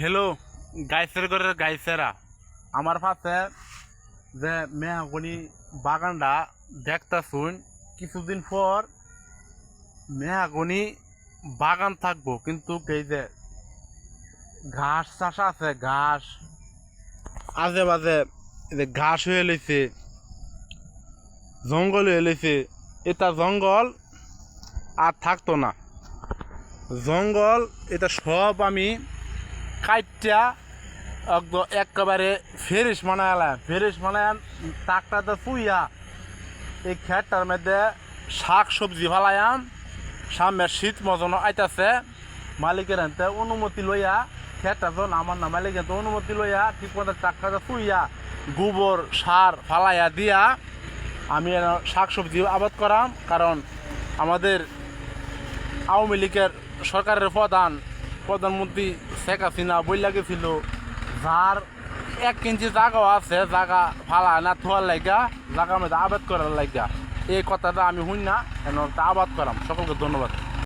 Hello গাইসের ঘরের গাইসেরা আমার পাশে যে মেহগনি বাগানটা দেখতা শুন কিছুদিন পর মেহগনি বাগান থাকবো, কিন্তু এই যে ঘাস চাষ আছে, ঘাস আজে বাজে যে ঘাস হয়ে লইছে, জঙ্গল হয়ে লইছে। এটা জঙ্গল আর থাকতো না। জঙ্গল এটা সব আমি কাইটটা একদম একেবারে ফ্রেশ বানায় টাকটাতে ফুইয়া এই খেতটার মধ্যে শাক সবজি ফালায়াম। সামনে শীত মজন আইতাছে, মালিকের হাতে অনুমতি লইয়া খেতটা যখন আমার না, মালিকের হাতে অনুমতি লইয়া ঠিক মতো টাকটাতে ফুইয়া গোবর সার ফালাইয়া দিয়া আমি শাক সবজি আবাদ করাম। কারণ আমাদের আওয়ামী লীগের সরকারের প্রধানমন্ত্রী শেখ হাসিনা বইলা গেছিল, যার 1 ইঞ্চি জায়গাও আছে, জায়গা ফালা না থোয়ার লাগা, জায়গা মধ্যে আবাদ করার লাগা। এই কথাটা আমি শুন না, আবাদ করাম। সকলকে ধন্যবাদ।